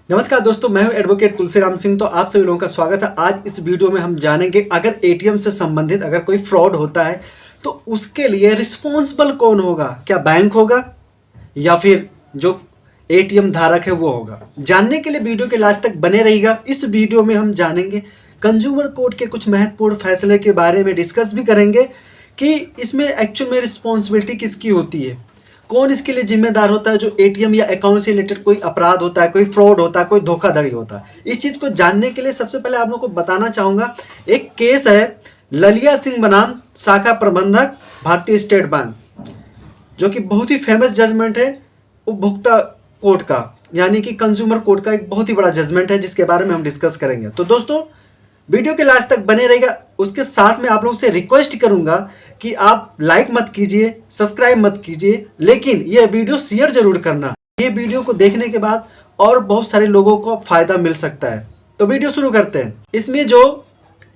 नमस्कार दोस्तों, मैं हूं एडवोकेट तुलसीराम सिंह। तो आप सभी लोगों का स्वागत है। आज इस वीडियो में हम जानेंगे अगर एटीएम से संबंधित अगर कोई फ्रॉड होता है तो उसके लिए रिस्पॉन्सिबल कौन होगा। क्या बैंक होगा या फिर जो एटीएम धारक है वो होगा। जानने के लिए वीडियो के लास्ट तक बने रहिएगा। इस वीडियो में हम जानेंगे कंज्यूमर कोर्ट के कुछ महत्वपूर्ण फैसले के बारे में डिस्कस भी करेंगे कि इसमें एक्चुअल में रिस्पॉन्सिबिलिटी किसकी होती है, कौन इसके लिए जिम्मेदार होता है। जो एटीएम या अकाउंट से रिलेटेड कोई अपराध होता है, कोई फ्रॉड होता है, कोई धोखाधड़ी होता है। इस चीज़ को जानने के लिए सबसे पहले आप लोगों को बताना चाहूँगा, एक केस है ललिया सिंह बनाम शाखा प्रबंधक भारतीय स्टेट बैंक, जो कि बहुत ही फेमस जजमेंट है उपभोक्ता कोर्ट का, यानी कि कंज्यूमर कोर्ट का एक बहुत ही बड़ा जजमेंट है जिसके बारे में हम डिस्कस करेंगे। तो दोस्तों वीडियो के लास्ट तक बने रहेगा। उसके साथ में आप लोगों से रिक्वेस्ट करूंगा कि आप लाइक मत कीजिए, सब्सक्राइब मत कीजिए, लेकिन यह वीडियो शेयर जरूर करना। ये वीडियो को देखने के बाद और बहुत सारे लोगों को फायदा मिल सकता है। तो वीडियो शुरू करते हैं। इसमें जो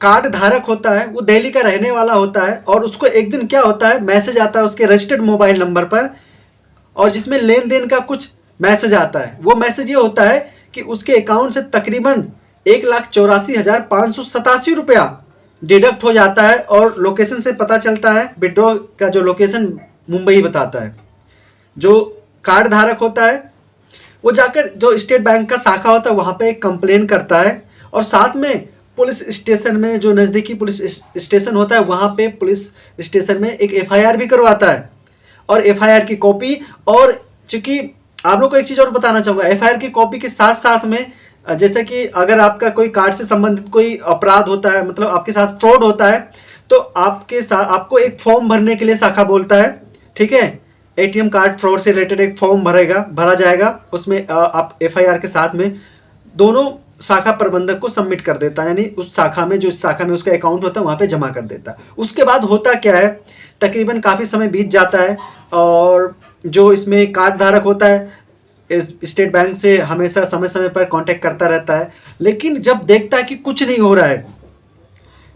कार्ड धारक होता है वो दिल्ली का रहने वाला होता है और उसको एक दिन क्या होता है, मैसेज आता है उसके रजिस्टर्ड मोबाइल नंबर पर, और जिसमें लेन देन का कुछ मैसेज आता है। वो मैसेज ये होता है कि उसके अकाउंट से तकरीबन 1,84,587 रुपया डिडक्ट हो जाता है और लोकेशन से पता चलता है, विड्रॉ का जो लोकेशन मुंबई बताता है। जो कार्ड धारक होता है वो जाकर जो स्टेट बैंक का शाखा होता है वहाँ पे एक कंप्लेन करता है और साथ में पुलिस स्टेशन में, जो नज़दीकी पुलिस स्टेशन होता है वहाँ पे पुलिस स्टेशन में एक एफआईआर भी करवाता है। और एफआईआर की कॉपी, और चूँकि आप लोग को एक चीज़ और बताना चाहूँगा, एफआईआर की कॉपी के साथ साथ में जैसे कि अगर आपका कोई कार्ड से संबंधित कोई अपराध होता है, मतलब आपके साथ फ्रॉड होता है, तो आपके साथ आपको एक फॉर्म भरने के लिए शाखा बोलता है। ठीक है, एटीएम कार्ड फ्रॉड से रिलेटेड एक फॉर्म भरा जाएगा। उसमें आप एफआईआर के साथ में दोनों शाखा प्रबंधक को सबमिट कर देता है, यानी उस शाखा में, जो शाखा में उसका अकाउंट होता है वहाँ पे जमा कर देता है। उसके बाद होता क्या है, तकरीबन काफ़ी समय बीत जाता है और जो इसमें कार्ड धारक होता है इस स्टेट बैंक से हमेशा समय समय पर कांटेक्ट करता रहता है, लेकिन जब देखता है कि कुछ नहीं हो रहा है,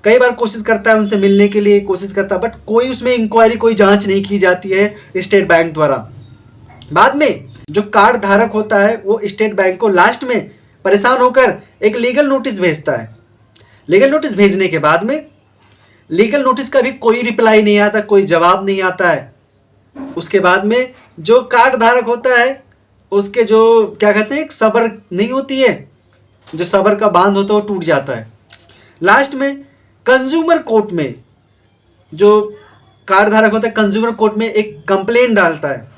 कई बार कोशिश करता है उनसे मिलने के लिए कोशिश करता है, बट कोई उसमें इंक्वायरी, कोई जांच नहीं की जाती है स्टेट बैंक द्वारा। बाद में जो कार्ड धारक होता है वो स्टेट बैंक को लास्ट में परेशान होकर एक लीगल नोटिस भेजता है। लीगल नोटिस भेजने के बाद में लीगल नोटिस का भी कोई रिप्लाई नहीं आता, कोई जवाब नहीं आता है। उसके बाद में जो कार्ड धारक होता है उसके जो क्या कहते हैं, एक सबर नहीं होती है, जो सबर का बांध होता है वो टूट जाता है। लास्ट में कंज्यूमर कोर्ट में जो कार्ड धारक होता है कंज्यूमर कोर्ट में एक कंप्लेंट डालता है।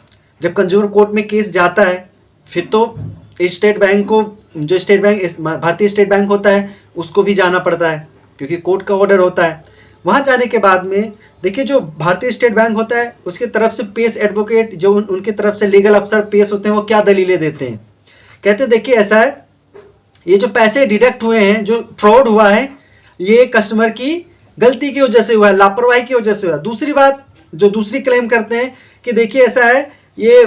जब कंज्यूमर कोर्ट में केस जाता है फिर तो स्टेट बैंक को, जो स्टेट बैंक भारतीय स्टेट बैंक होता है उसको भी जाना पड़ता है क्योंकि कोर्ट का ऑर्डर होता है। वहाँ जाने के बाद में देखिए जो भारतीय स्टेट बैंक होता है उसके तरफ से पेश एडवोकेट, जो उनके तरफ से लीगल अफसर पेश होते हैं, वो क्या दलीलें देते हैं। कहते हैं देखिए ऐसा है, ये जो पैसे डिडक्ट हुए हैं, जो फ्रॉड हुआ है, ये कस्टमर की गलती की वजह से हुआ है, लापरवाही की वजह से हुआ है। दूसरी बात जो दूसरी क्लेम करते हैं कि देखिए ऐसा है, ये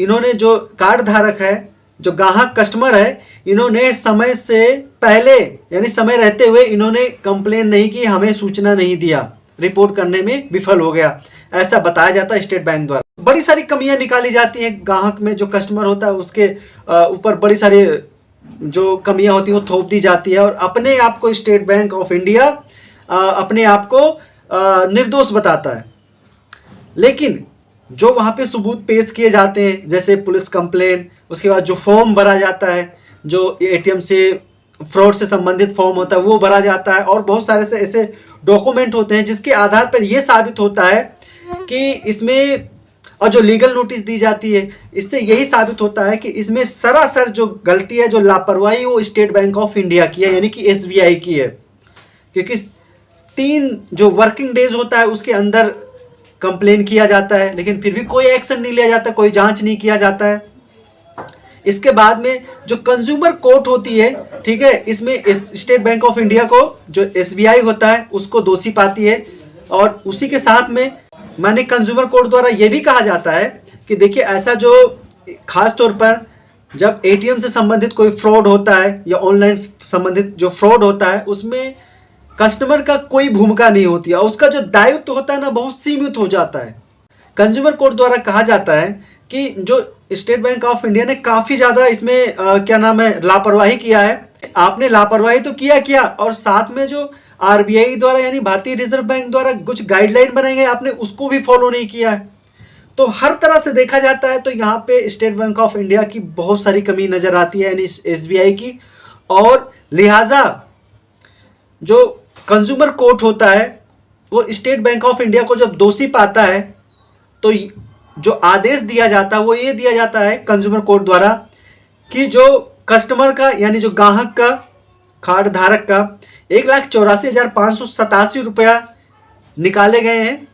इन्होंने जो कार्ड धारक है, जो ग्राहक कस्टमर है, इन्होंने समय से पहले यानी समय रहते हुए इन्होंने कंप्लेन नहीं की, हमें सूचना नहीं दिया, रिपोर्ट करने में विफल हो गया, ऐसा बताया जाता है स्टेट बैंक द्वारा। बड़ी सारी कमियां निकाली जाती हैं ग्राहक में, जो कस्टमर होता है उसके ऊपर बड़ी सारी जो कमियां होती हैं वो थोप दी जाती है और अपने आप को स्टेट बैंक ऑफ इंडिया अपने आप को निर्दोष बताता है। लेकिन जो वहाँ पे सबूत पेश किए जाते हैं, जैसे पुलिस कंप्लेन, उसके बाद जो फॉर्म भरा जाता है, जो एटीएम से फ्रॉड से संबंधित फॉर्म होता है वो भरा जाता है, और बहुत सारे से ऐसे डॉक्यूमेंट होते हैं जिसके आधार पर यह साबित होता है कि इसमें, और जो लीगल नोटिस दी जाती है इससे यही साबित होता है कि इसमें सरासर जो गलती है, जो लापरवाही, वो स्टेट बैंक ऑफ इंडिया की है, यानी कि एसबीआई की है। क्योंकि 3 जो वर्किंग डेज होता है उसके अंदर कंप्लेन किया जाता है, लेकिन फिर भी कोई एक्शन नहीं लिया जाता, कोई जांच नहीं किया जाता है। इसके बाद में जो कंज्यूमर कोर्ट होती है, ठीक है, इसमें स्टेट बैंक ऑफ इंडिया को, जो एसबीआई होता है, उसको दोषी पाती है। और उसी के साथ में माने कंज्यूमर कोर्ट द्वारा ये भी कहा जाता है कि देखिए ऐसा जो खास तौर पर जब एटीएम से संबंधित कोई फ्रॉड होता है या ऑनलाइन संबंधित जो फ्रॉड होता है उसमें कस्टमर का कोई भूमिका नहीं होती है, उसका जो दायित्व होता है ना बहुत सीमित हो जाता है। कंज्यूमर कोर्ट द्वारा कहा जाता है कि जो स्टेट बैंक ऑफ इंडिया ने काफ़ी ज़्यादा इसमें क्या नाम है लापरवाही किया है। आपने लापरवाही तो किया और साथ में जो आरबीआई द्वारा यानी भारतीय रिजर्व बैंक द्वारा कुछ गाइडलाइन बनाए गए आपने उसको भी फॉलो नहीं किया है। तो हर तरह से देखा जाता है तो यहाँ पे स्टेट बैंक ऑफ इंडिया की बहुत सारी कमी नज़र आती है, यानी एसबीआई की। और लिहाजा जो कंज्यूमर कोर्ट होता है वो स्टेट बैंक ऑफ इंडिया को जब दोषी पाता है तो जो आदेश दिया जाता है वो ये दिया जाता है कंज्यूमर कोर्ट द्वारा कि जो कस्टमर का यानी जो ग्राहक का कार्ड धारक का 1,84,587 रुपया निकाले गए हैं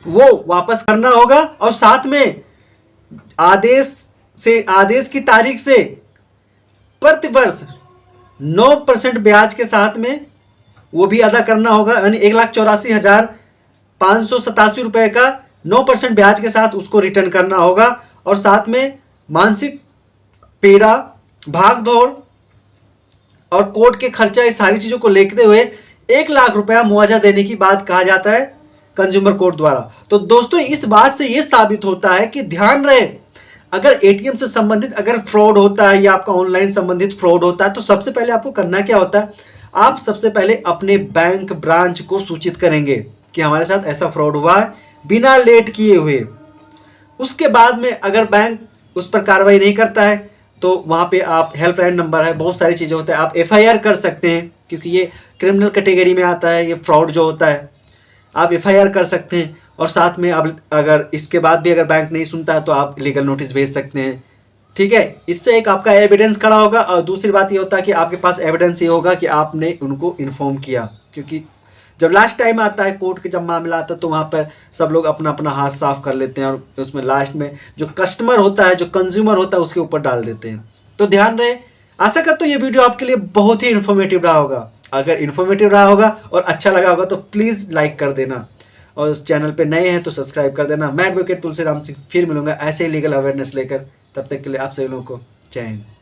वो वापस करना होगा। और साथ में आदेश की तारीख से प्रतिवर्ष 9% ब्याज के साथ में वो भी अदा करना होगा, यानी 1,84,587 रुपये का 9% ब्याज के साथ उसको रिटर्न करना होगा। और साथ में मानसिक पीड़ा, भाग दौड़ और कोर्ट के खर्चा, ये सारी चीज़ों को लेते हुए 1,00,000 रुपया मुआवजा देने की बात कहा जाता है कंज्यूमर कोर्ट द्वारा। तो दोस्तों इस बात से ये साबित होता है कि ध्यान रहे, अगर एटीएम से संबंधित अगर फ्रॉड होता है या आपका ऑनलाइन संबंधित फ्रॉड होता है तो सबसे पहले आपको करना क्या होता है, आप सबसे पहले अपने बैंक ब्रांच को सूचित करेंगे कि हमारे साथ ऐसा फ्रॉड हुआ है बिना लेट किए हुए। उसके बाद में अगर बैंक उस पर कार्रवाई नहीं करता है तो वहाँ पे आप हेल्पलाइन नंबर है, बहुत सारी चीज़ें होते हैं, आप एफआईआर कर सकते हैं क्योंकि ये क्रिमिनल कैटेगरी में आता है, ये फ्रॉड जो होता है आप एफआईआर कर सकते हैं। और साथ में अब अगर इसके बाद भी अगर बैंक नहीं सुनता है तो आप लीगल नोटिस भेज सकते हैं, ठीक है। इससे एक आपका एविडेंस खड़ा होगा और दूसरी बात ये होता है कि आपके पास एविडेंस ये होगा कि आपने उनको इन्फॉर्म किया, क्योंकि जब लास्ट टाइम आता है कोर्ट के जब मामला आता है तो वहाँ पर सब लोग अपना अपना हाथ साफ कर लेते हैं और उसमें लास्ट में जो कस्टमर होता है, जो कंज्यूमर होता है उसके ऊपर डाल देते हैं। तो ध्यान रहे, आशा करता हूँ ये वीडियो आपके लिए बहुत ही इन्फॉर्मेटिव रहा होगा। अगर इन्फॉर्मेटिव रहा होगा और अच्छा लगा होगा तो प्लीज़ लाइक कर देना और उस चैनल पे नए हैं तो सब्सक्राइब कर देना। मैं एडवोकेट तुलसीराम सिंह फिर मिलूंगा ऐसे ही लीगल अवेयरनेस लेकर, तब तक के लिए आप सभी लोगों को जय हिंद।